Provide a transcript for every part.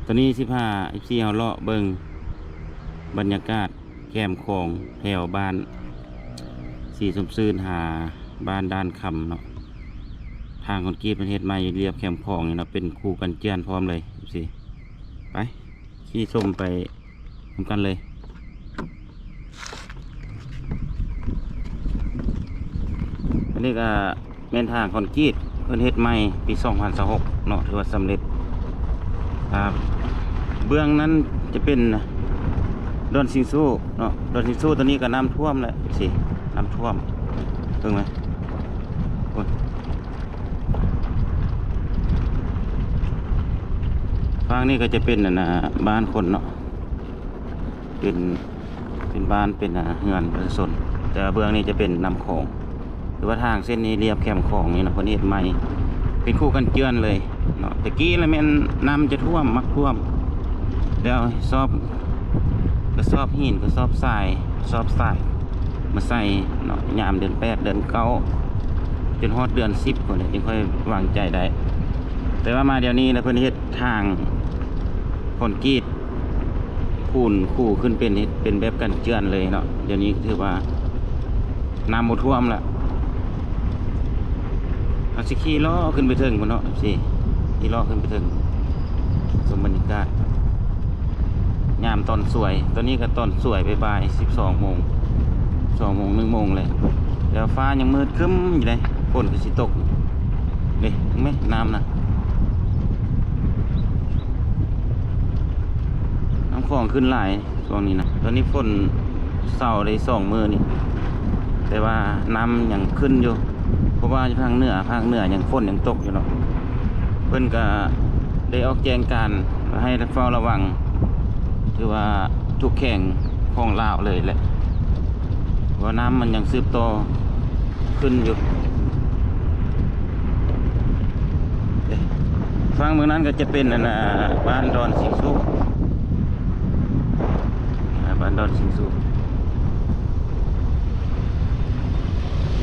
ตอนนี้15 14เฮาเลาะเบิ่งบรรยากาศแคมป์ของแถวบ้านสีสมซื่นหาบ้านด้านคำเนาะทางคอนกรีตประเทศใหม่เรียบแคมป์ของนี่เนาะเป็นคู่กันเจียนพร้อมเลยสิไปขี่ชมไปทำกันเลยอันนี้ก็แม่นทางคอนกรีตเพิ่นเฮ็ดใหม่ปี2026เนาะถือว่าสำเร็จเบื้องนั้นจะเป็นดอนซิงซูเนาะดอนซิงซูตอนนี้ก็น้ำท่วมแล้วสิน้ำท่วมเพิ่งไหมฝั่งนี้ก็จะเป็นบ้านคนเนาะเป็นบ้านเป็นเฮือนประชาชนแต่เบื้องนี้จะเป็นน้ำโขงหรือว่าทางเส้นนี้เรียบแคมป์ของนี่นะคนนี้ใหม่เป็นคู่กันเจือนเลยเนาะตะกี้แล้วแม่นน้ำจะท่วมมักท่วมแล้วก็สอบหินก็สอบทรายมาใส่เนาะยามเดือน8เดือน9จนฮอดเดือน10คนเลยจึงค่อยวางใจได้แต่ว่ามาเดี๋ยวนี้นะเพิ่นเฮ็ดทางคอนกรีตคู่ขึ้นเป็นแบบกันเจือนเลยเนาะเดี๋ยวนี้ถือว่าน้ำบ่ท่วมละเอาสิขี่ล้อขึ้นไปถึงพุ่นเนาะสิขี่ล้อขึ้นไปถึงสมบรรยากาศยามตอนสวยตอนนี้ก็ตอนสวยบ่าย12 โมง1 โมงเลยแล้วฟ้ายังมืดครึ้มอยู่เลยฝนก็สิตกนี่เห็นไหมน้ำนะน้ำคลองขึ้นหลายช่วงนี้นะตอนนี้ฝนเศร้าได้2 มื้อนี่แต่ว่าน้ำยังขึ้นอยู่เพราะว่าภาคเหนือยังฝนยังตกอยู่เนาะเพิ่นก็ได้ออกแจ้งการให้เฝ้าระวังถือว่าทุกแข่งของลาวเลยแหละว่าน้ำมันยังสืบต่อขึ้นอยู่ฝั่งเมืองนั้นก็จะเป็นบ้านดอนสิงซู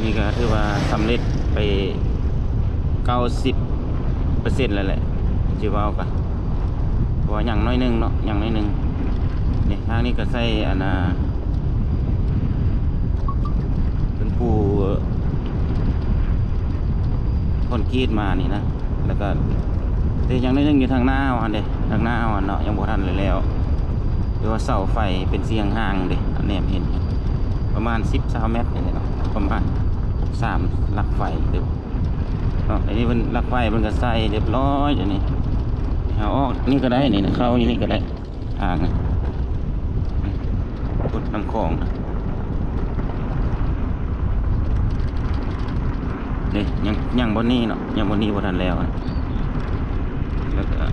นี่ก็ถือว่าสำเร็จไป90%แล้วแหละจีว่ากันเพราะว่าอย่างน้อยนึงเนาะอย่างน้อยนึงนี่ทางนี้ก็ใส่เป็นปูคอนกรีตมานี่นะแล้วก็แต่อย่างน้อยนึงอยู่ทางหน้าอันเด้ทางหน้าอันเนาะยังบ่ทันเลยแล้วหรือว่าเสาไฟเป็นเสียงห่างเด้อันนี้เห็นประมาณ10-20 เมตรนี่เนาะประมาณ3 ลักไฟเด้อเนาะอันนี้เป็นลักไฟมันก็ใส่เรียบร้อยอย่างนี้เอาออกนี่ก็ได้นี่นะเข้านี่ก็ได้ทางพุทธน้ำคลองนี่ยังบนนี้เนาะยังบนนี้บ่ทันแล้วแล้วก็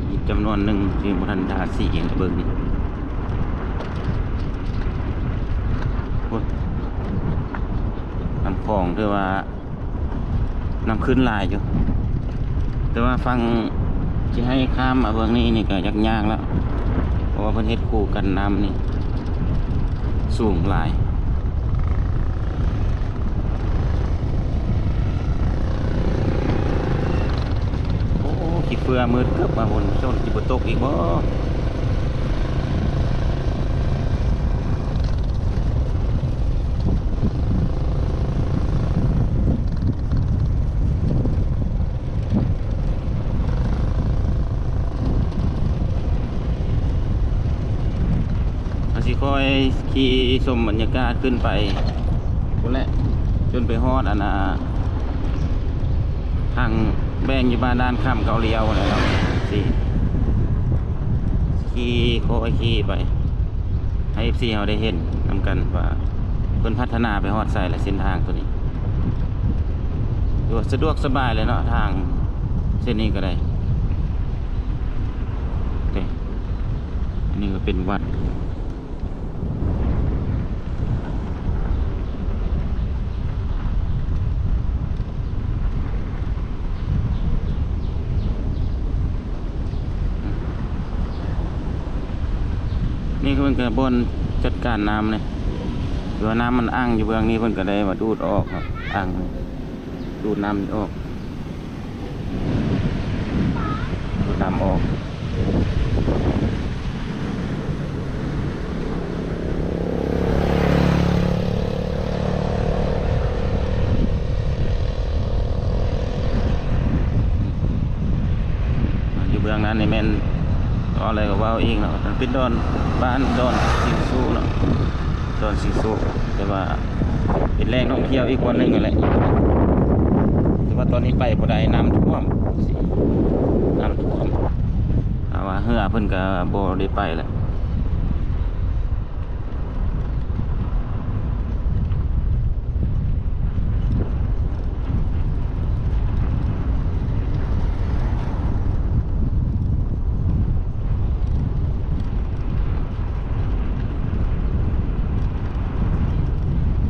อีกจำนวนหนึ่งที่บ่ทันทาสีอย่างเบิ่งนี่พุทธน้ำคลองคือว่าน้ำขึ้นหลายอยู่แต่ว่าฟังจะให้ข้ามมาเบื้องนี้นี่ก็ยากแล้วเพราะว่าประเทศคู่กันน้ำนี่สูงหลายโอ้ขี้เฟือมืดเกือบมาบนโซนจิบตกอีกบ่ค่อยขี่ชมบรรยากาศขึ้นไปคนแหละจนไปฮอดทางแบ่งอยู่บ้านด้านข้ามเกาเลียวนะครับสิค่อยขี่ไปให้ FC เขาได้เห็นนำกันว่าเพิ่นพัฒนาไปฮอดใส่และเส้นทางตัวนี้สะดวกสบายเลยเนาะทางเส้นนี้ก็ได้อันนี้ก็เป็นวัดนี่คือเพิ่นก็บ่นจัดการน้ำเลยหรือว่าน้ำมันอ้างอยู่เบื้องนี้เพิ่นก็ได้มาดูดออกครับอ้างดูดน้ำออกดูดน้ำออก เบื้องนั้นนี่แม่นอะไรก็ว่าเองเนาะมันเป็นดอนบ้านดอนสิงสู้เนาะดอนสิงสู้แต่ว่าเป็นแหล่งท่องเที่ยวอีกวันหนึ่งนั่นแหละแต่ว่าตอนนี้ไปบ่ได้น้ำท่วมสิน้ำท่วมว่าเฮือเพิ่นก็บ่ได้ไปแล้ว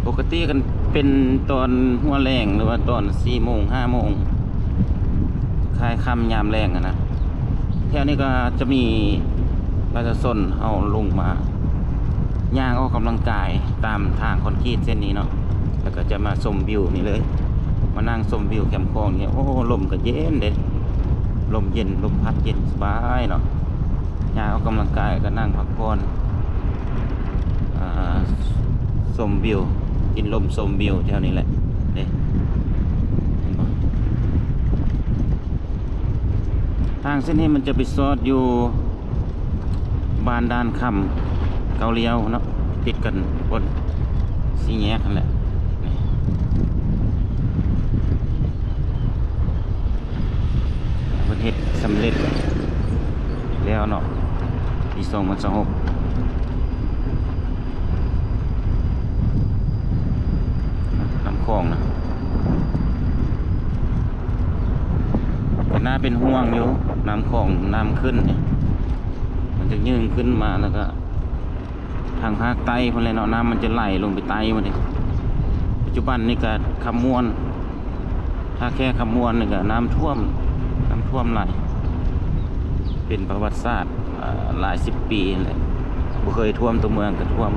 ปกติกันเป็นตอนหัวแรงหรือว่าตอน4 โมง 5 โมงคลายค่ำยามแรงนะแถวนี้ก็จะมีประชาชนเอาลงมาย่างออกกำลังกายตามทางคอนกรีตเส้นนี้เนาะแล้วก็จะมาชมวิวนี่เลยมานั่งชมวิวแคมป์คลองเนี่ยโอ้ลมก็เย็นเด็ดลมเย็นลมพัดเย็นสบายเนาะย่างออกกำลังกายก็นั่งพักผ่อนชมวิวกินลมชมวิวแถวนี้แหละเด้ทางเส้นนี้มันจะไปซอดอยู่บ้านด้านคำเกาเลียวเนาะติดกันบนสี่แยกนั่นแหละประเทศสำเร็จแล้วเนาะปี2026น้ำคลองนะน่าเป็นห่วงอยู่น้ำคลองน้ำขึ้นเนี่ยมันจะยื่นขึ้นมาแล้วก็ทางภาคใต้พอเลยเนาะน้ำมันจะไหลลงไปใต้มาดิปัจจุบันนี่ก็คำม่วนถ้าแค่คำม่วนนี่ก็น้ำท่วมไหลเป็นประวัติศาสตร์หลาย10 ปีเลยบ่เคยท่วมตัวเมืองก็ท่วม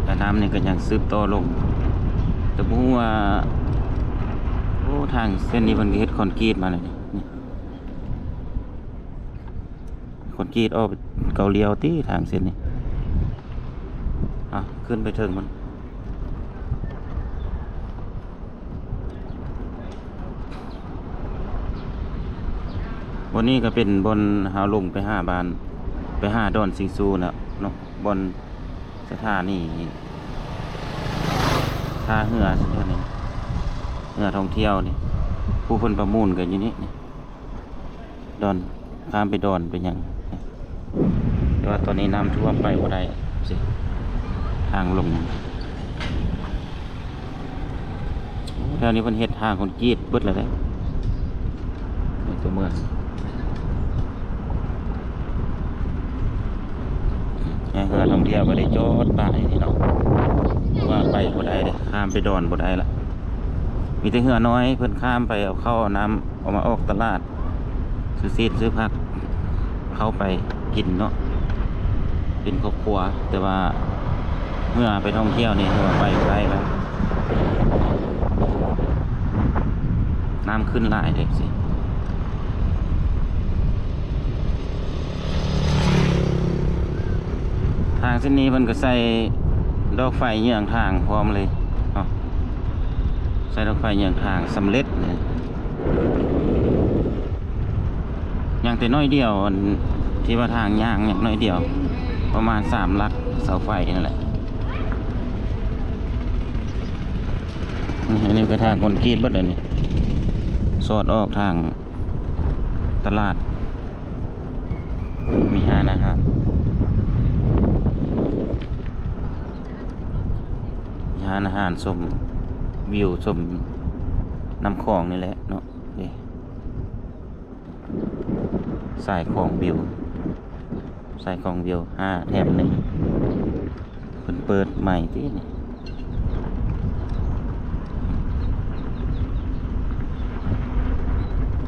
แต่น้ำนี่ก็ยังซึบต่อลงแต่บ่ฮู้ว่าโอ้ทางเส้นนี้มันเฮ็ดคอนกรีตมาเลยนี่คอนกรีตออกเกาเลียวติทางเส้นนี้ขึ้นไปถึงมันบนนี้ก็เป็นบนหาลงไปหาบ้านไปหาดอนสิงซูนะเนาะบนสถานีท่าเรือเท่านี้เรือท่องเที่ยวนี่ผู้คนประมูลกันอยู่นี่ดอนข้ามไปดอนไปยังแต่ว่าตอนนี้น้ำท่วมไปบ่ได้สิทางลงแถวนี้เพิ่นเฮ็ดทางคอนกรีตเบิดแล้วเด้ในตัวเมืองเรือท่องเที่ยวก็ได้จอดป้ายนี่เนาะว่าไปบ่ได้เด้ข้ามไปดอนบ่ได้ละมีแต่เรือน้อยเพิ่นข้ามไปเอาเข้าน้ำเอามาออกตลาดซื้อซีดซื้อผักเข้าไปกินเนาะเป็นครอบครัวแต่ว่าเมื่อไปท่องเที่ยวนี่ไปบ่ได้แล้วน้ำขึ้นหลายเลยสิทางเส้นนี้มันก็ใส่ดอกไฟเยื้องทางพร้อมเลยใส่ดอกไฟเยื้องทางสำเร็จเนี่ยอย่างแต่น้อยเดียวที่ว่าทางย่างอย่างน้อยเดียวประมาณ3 ลักเสาไฟนั่นแหละอันนี้ก็ทางคอนกรีตบัดเลยนี่สอดออกทางตลาดมี5นะครับร้านอาหารชมวิวชมน้ำคลองนี่แหละเนาะนี่สายคลองวิว5 แถม 1เปิดใหม่ที่นี่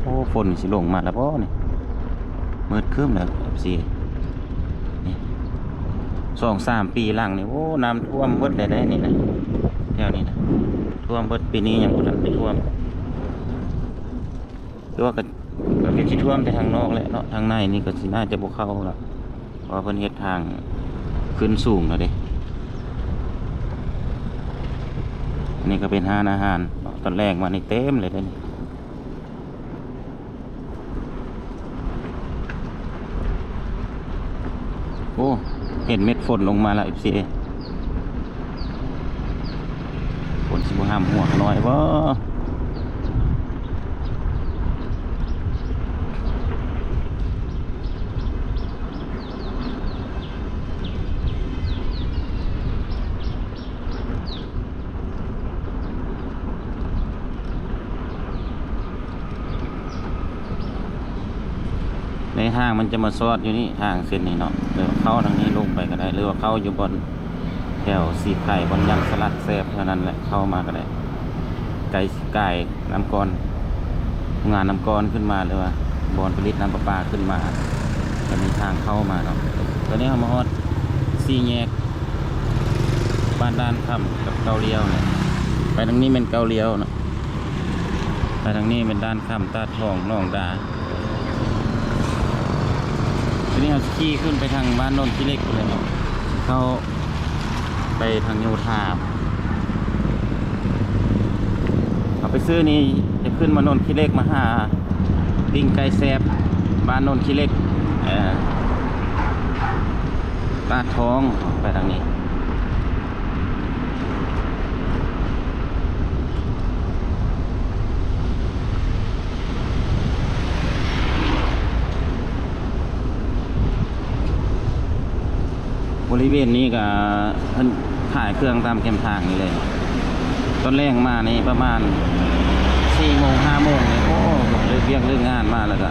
โอ้ฝนสิลงมาแล้วพ่อนี่มืดครึ้มแล้วสินี่2-3 ปีหลังนี่โอ้น้ำท่วมเบิดเลยได้นี่นะแถวนี้นะท่วมเบิดปีนี้ยังบ่ทันได้ท่วมคือว่าก็สิท่วมแต่ทางนอกแหละเนาะทางในนี่ก็สิน่าจะบ่เข้าละเพราะเพิ่นเฮ็ดทางขึ้นสูงแล้วเด้อันนี้ก็เป็นร้านอาหารตอนแรกมานี่เต็มเลยเด้นี่ โอ้เห็นเม็ดฝนลงมาแล้ว FC ฝนสิบ่ห้ามหัวน้อยบ่ในห้างมันจะมาซอดอยู่นี่ห้างเส้นนี้เนาะหรือเข้าทางนี้ลงไปก็ได้หรือว่าเข้าอยู่บนแถวสีไข่บนยังสลัดแซบเท่านั้นแหละเข้ามาก็ได้ไก่น้ำก้อนงานน้ำก้อนขึ้นมาหรือว่าบอนผลิตน้ำประปาขึ้นมาจะมีทางเข้ามาเนาะตอนนี้เรามาฮอดสี่แยกบ้านด้านค่ำกับเกาเลียวเนี่ยไปทางนี้เป็นเกาเลียวเนาะไปทางนี้เป็นด้านค่ำตาทองน้องดาทีนี้เราขี่ขึ้นไปทางบ้านโนนที่เล็กเลยเนาะเข้าไปทางโยธาเอาไปซื้อนี่จะขึ้นมาโนนที่เล็กมาหาปิ้งไก่แซ่บบ้านโนนที่เล็กตาทองไปทางนี้บริเวณนี้ก็เพิ่นขายเครื่องตามแคมทางนี่เลยตอนแรกมานี่ประมาณ4 โมง 5 โมงเลยโอ้เลิกเรียกเลิกงานมาแล้วก็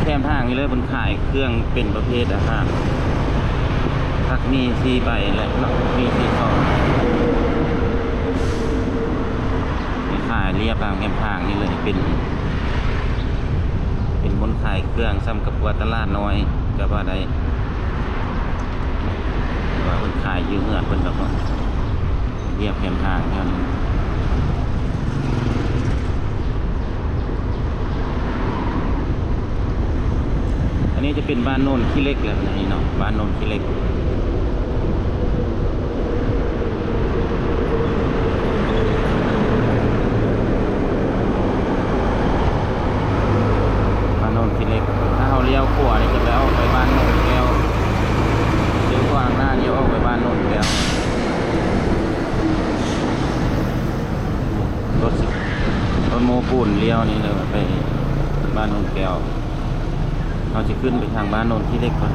แคมทางนี่เลยเพิ่นขายเครื่องเป็นประเภทอาหารทักมี4 ใบและมี4 ซองขายเรียบตามแคมทางนี่เลยเป็นบนขายเครื่องซ้ำกับว่าตลาดน้อยก็ว่าได้ว่าคนขายยืมเงินคนแบบว่าเรียบแคมทางเท่านั้นอันนี้จะเป็นบ้านโนนขี้เล็กแล้วนี่เนาะบ้านโนนขี้เล็กบ้านโนนขี้เล็กถ้าเราเลี้ยวขวาเนี่ยจะไปเอาไปบ้านโนนแก้วเลี้ยวขวาหน้าเลี้ยวออกไปบ้านโนนแก้วรถโมปูนเลี้ยวนี่เลยไปบ้านโนนแก้วเราจะขึ้นไปทางบ้านโนนที่เล็กก่อน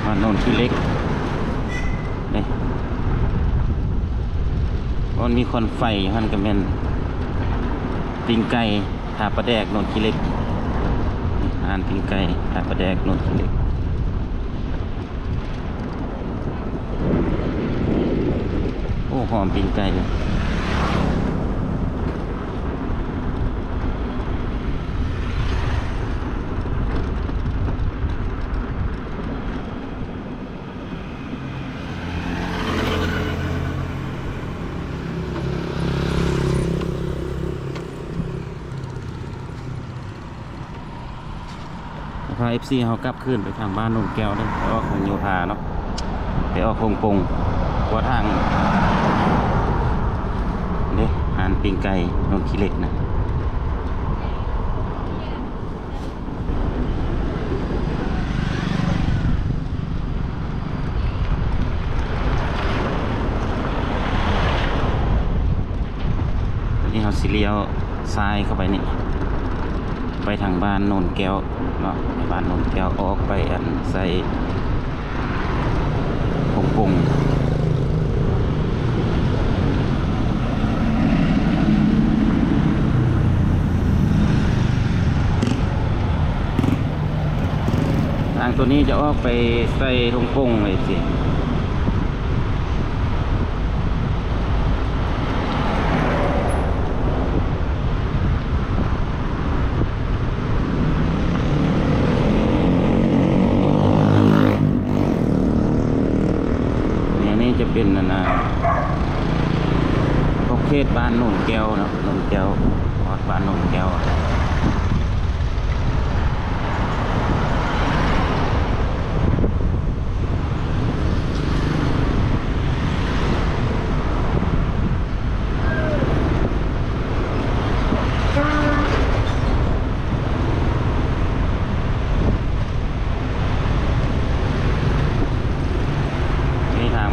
บ้านโนนที่เล็กนี่มันมีคนไฟอยู่หันกับแม่นตีนไก่ถาปลาแดกโนนที่เล็กอ่านตีนไก่ถาปลาแดกโนนที่เล็กโอ้หอมตีนไก่เลยพา FC เขากลับขึ้นไปทางบ้านโนนแก้วได้ไปออกของโยธาเนาะไปออกคงปงว่าทางนี่หานปิงไก่โนนขี้เหล็กนะนี่เขาสิเลี้ยวซ้ายเข้าไปนี่ไปทางบ้านโนนแก้วเนาะไปบ้านโนนแก้วออกไปอันใส่คงปงทางตัวนี้จะออกไปใส่คงปงเลยสิจะเป็นนะพวกเขตบ้านโนนแก้วเนาะโนนแก้ววัดบ้านโนนแก้ว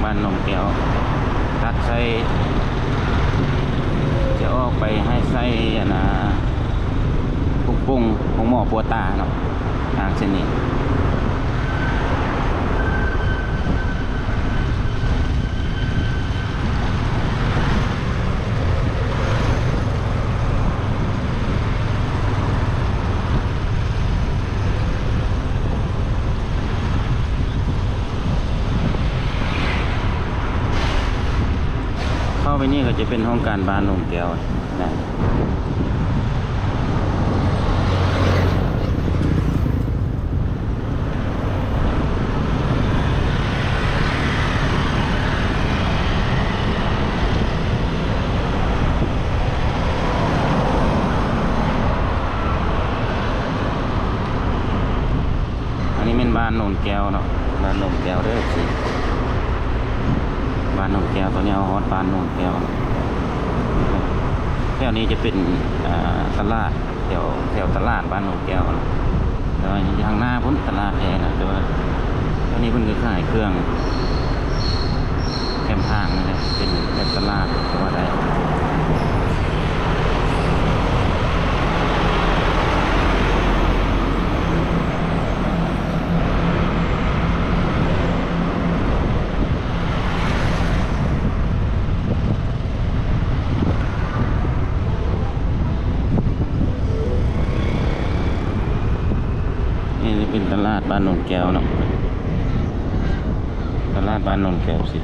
บ้านหนองแก้วตัดใส่จะออกไปให้ใส่ปุ้งของหมอปัวตาเนาะทางเส้นนี้เข้าไปนี่ก็จะเป็นห้องการบ้านหนองแก้วนะบ้านโนนแก้วเนาะบ้านโนนแก้วเด้อสิบ้านโนนแก้วตัวนี้เอาฮอดบ้านโนนแก้วแถวนี้จะเป็นตลาดแถวตลาดบ้านโนนแก้วเนาะแต่ว่าทางหน้าพ้นตลาดแอนะแต่ว่าตอนนี้เพิ่นก็ขายเครื่องแคมทางนี่แหละเป็นแบบตลาดก็ว่าได้เป็นตลาดบ้านโนนแก้วเนาะตลาดบ้านโนนแก้วสิ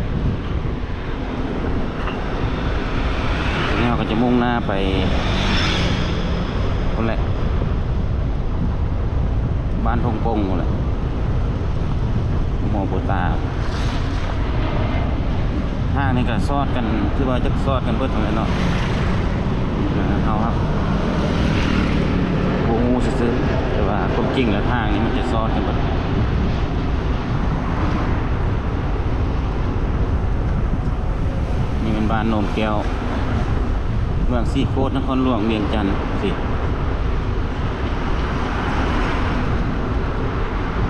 ทีนี้เราก็จะมุ่งหน้าไปคนแหละบ้านทงปงคนแหละหมอปูตาห้างนี่ก็ซอดกันคือว่าจะซอดกันเบิดเลยเนาะเอาครับโบงูซื้อแต่ว่าความจริงแล้วทางนี้มันจะซอดกันหมดนี่เป็นบ้านโนนแก้วเมืองสีโคตรนครหลวงเวียงจันทร์สิ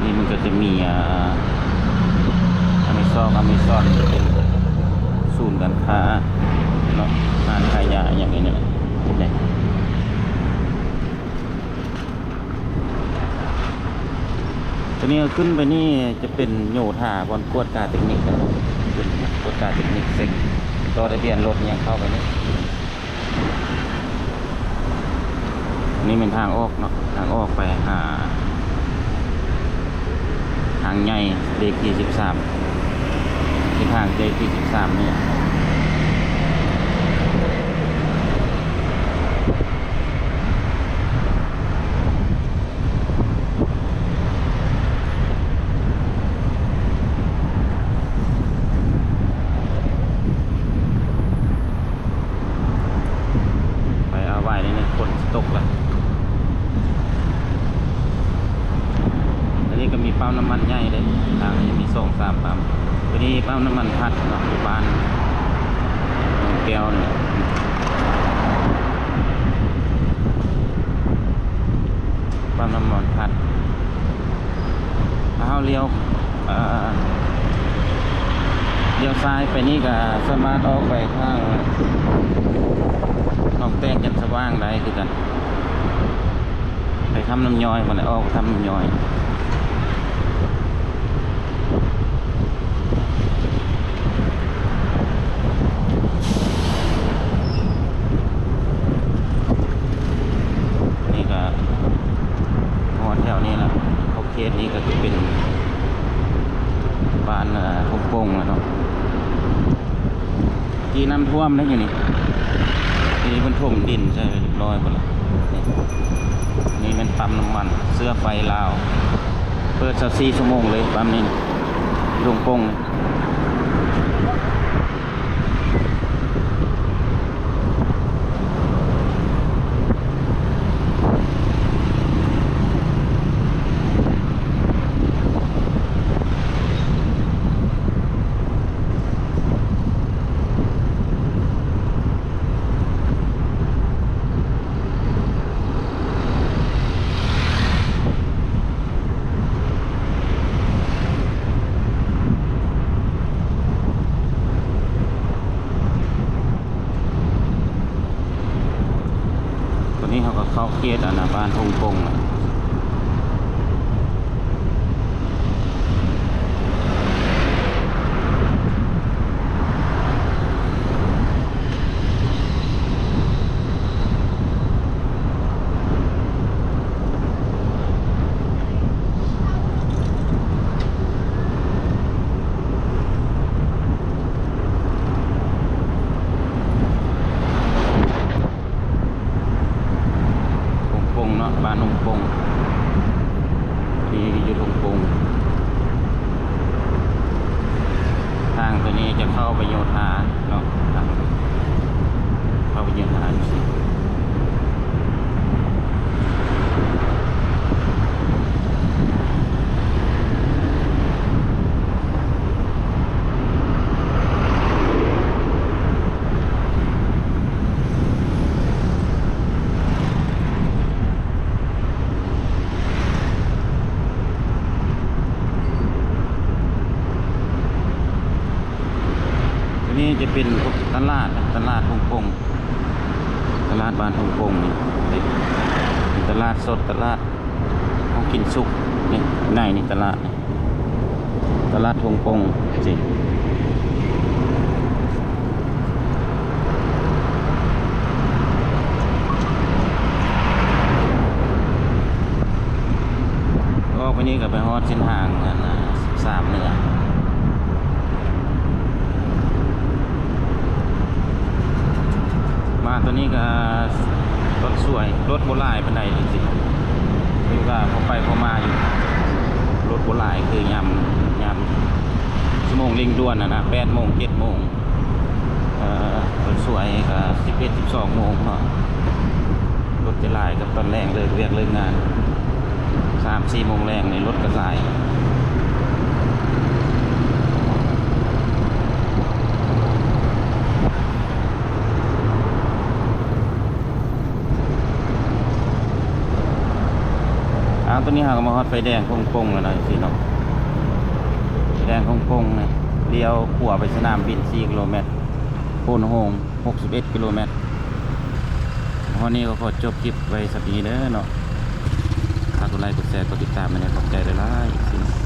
นี่มันก็จะมีอเมซอนเป็นศูนย์การค้าเนาะร้านขายยาอย่างนี้เนี่ยตัวนี้ขึ้นไปนี่จะเป็นโยธาบนกวดการเทคนิคนะครับเป็นกวดการเทคนิคเซ็กต่อทะเบียนรถยังเข้าไปนี่เป็นทางออกเนาะทางออกไปหาทางใหญ่เลขที่13ที่ทางเลขที่13เนี่ยตกแล้วอันนี้ก็มีปั๊มน้ำมันใหญ่เลยทางนี้มี2-3ปั๊มตัวนี้ปั๊มน้ำมันพัดเนาะอยู่บ้านแก้วเนี่ยปั๊มน้ำมันพัดถ้าเราเลี้ยวซ้ายไปนี่ก็สามารถออกไปข้างน้องแต้งจันทร์สว่างได้คือกันไปทำน้ำย้อยมาเลยออกทำน้ำย้อยนี่ก็หอแถวนี้แหละเขาเขตนี้ก็จะเป็นบ้านทุ่งโป่งแล้วเนาะที่น้ำท่วมได้อยู่นี่นี่มันท่วมดินใช่เรียบร้อยหมดแล้วนี่มันปั๊มน้ำมันเสื้อไฟลาวเปิด24 ชั่วโมงเลยปั๊มนี้ลงโป่งเลย ขตบ้านทงปงน่ะบ้านทงปงที่อยู่ทงปงทางตัวนี้จะเข้าไปโยธาเนาะเข้าไปโยธาอยู่สินี่จะเป็นตลาดทงปงตลาดบ้านทงปงนี่เป็นตลาดสดตลาดของกินสุกนี่นี่ตลาดทงปงสิก็ไปนี้ก็ไปฮอดเส้นทาง13เหนือมาตัวนี้ก็รถสวยรถโบราณเป็นไงจริงๆคือว่าพอไปพอมาอยู่รถโบราณคือยำชั่วโมงเร่งด่วนนะ8 โมง 7 โมงรถสวยก็11 12 โมงเนาะรถจะลายกับตอนแรงเลยเรียกเลิกงาน3-4 โมงแรงในรถก็ลายตัวนี้หากมาฮอดไฟแดงคงปงแล้วนะสิเนาะไฟแดงคงปงเนี่ยเลี้ยวขวาไปสนามบิน4 กิโลเมตรโพนโฮง61 กิโลเมตรวันนี้ก็ขอจบคลิปไว้สักนี้เด้อเนาะฝากกดไลค์กดแชร์กดติดตามมาในขอบใจหลายๆ